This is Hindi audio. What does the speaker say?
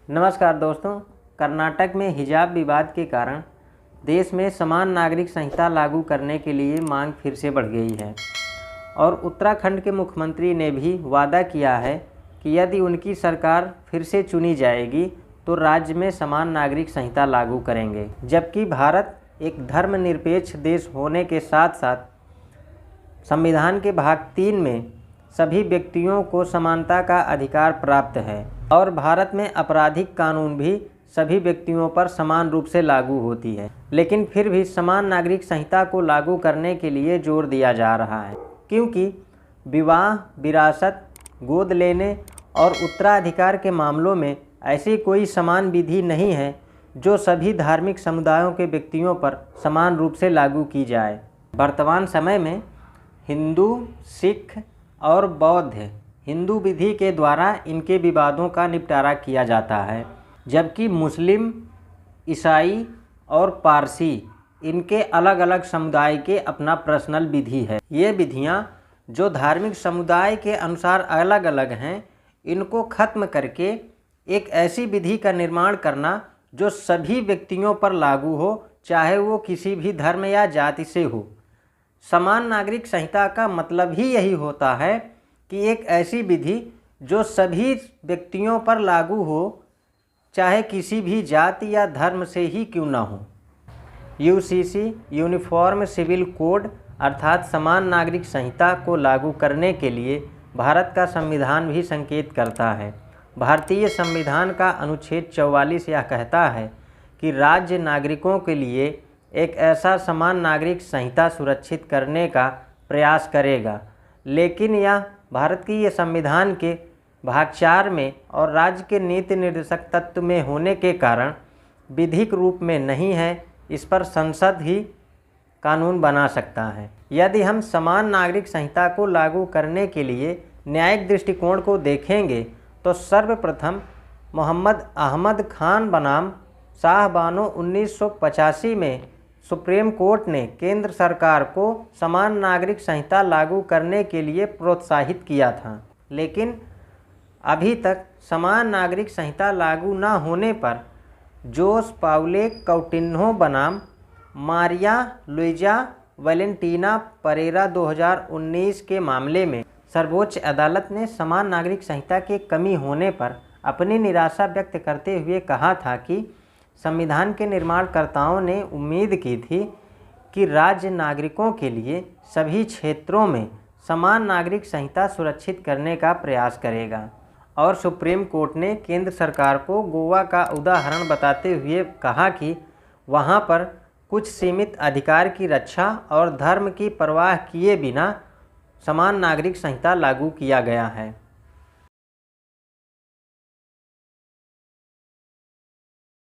नमस्कार दोस्तों। कर्नाटक में हिजाब विवाद के कारण देश में समान नागरिक संहिता लागू करने के लिए मांग फिर से बढ़ गई है और उत्तराखंड के मुख्यमंत्री ने भी वादा किया है कि यदि उनकी सरकार फिर से चुनी जाएगी तो राज्य में समान नागरिक संहिता लागू करेंगे। जबकि भारत एक धर्मनिरपेक्ष देश होने के साथ साथ संविधान के भाग 3 में सभी व्यक्तियों को समानता का अधिकार प्राप्त है और भारत में आपराधिक कानून भी सभी व्यक्तियों पर समान रूप से लागू होती है। लेकिन फिर भी समान नागरिक संहिता को लागू करने के लिए जोर दिया जा रहा है, क्योंकि विवाह, विरासत, गोद लेने और उत्तराधिकार के मामलों में ऐसी कोई समान विधि नहीं है जो सभी धार्मिक समुदायों के व्यक्तियों पर समान रूप से लागू की जाए। वर्तमान समय में हिंदू, सिख और बौद्ध हिंदू विधि के द्वारा इनके विवादों का निपटारा किया जाता है, जबकि मुस्लिम, ईसाई और पारसी इनके अलग अलग समुदाय के अपना पर्सनल विधि है। ये विधियाँ जो धार्मिक समुदाय के अनुसार अलग अलग हैं, इनको खत्म करके एक ऐसी विधि का निर्माण करना जो सभी व्यक्तियों पर लागू हो, चाहे वो किसी भी धर्म या जाति से हो। समान नागरिक संहिता का मतलब ही यही होता है कि एक ऐसी विधि जो सभी व्यक्तियों पर लागू हो, चाहे किसी भी जाति या धर्म से ही क्यों ना हो। यूसीसी यूनिफॉर्म सिविल कोड अर्थात समान नागरिक संहिता को लागू करने के लिए भारत का संविधान भी संकेत करता है। भारतीय संविधान का अनुच्छेद 44 यह कहता है कि राज्य नागरिकों के लिए एक ऐसा समान नागरिक संहिता सुरक्षित करने का प्रयास करेगा। लेकिन यह भारत की ये संविधान के भाग 4 में और राज्य के नीति निर्देशक तत्व में होने के कारण विधिक रूप में नहीं है। इस पर संसद ही कानून बना सकता है। यदि हम समान नागरिक संहिता को लागू करने के लिए न्यायिक दृष्टिकोण को देखेंगे तो सर्वप्रथम मोहम्मद अहमद खान बनाम शाह बानो 1985 में सुप्रीम कोर्ट ने केंद्र सरकार को समान नागरिक संहिता लागू करने के लिए प्रोत्साहित किया था। लेकिन अभी तक समान नागरिक संहिता लागू न होने पर जोस पाउले कौटिन्हो बनाम मारिया लुइजा वैलेंटीना परेरा 2019 के मामले में सर्वोच्च अदालत ने समान नागरिक संहिता के कमी होने पर अपनी निराशा व्यक्त करते हुए कहा था कि संविधान के निर्माणकर्ताओं ने उम्मीद की थी कि राज्य नागरिकों के लिए सभी क्षेत्रों में समान नागरिक संहिता सुरक्षित करने का प्रयास करेगा। और सुप्रीम कोर्ट ने केंद्र सरकार को गोवा का उदाहरण बताते हुए कहा कि वहां पर कुछ सीमित अधिकार की रक्षा और धर्म की परवाह किए बिना समान नागरिक संहिता लागू किया गया है।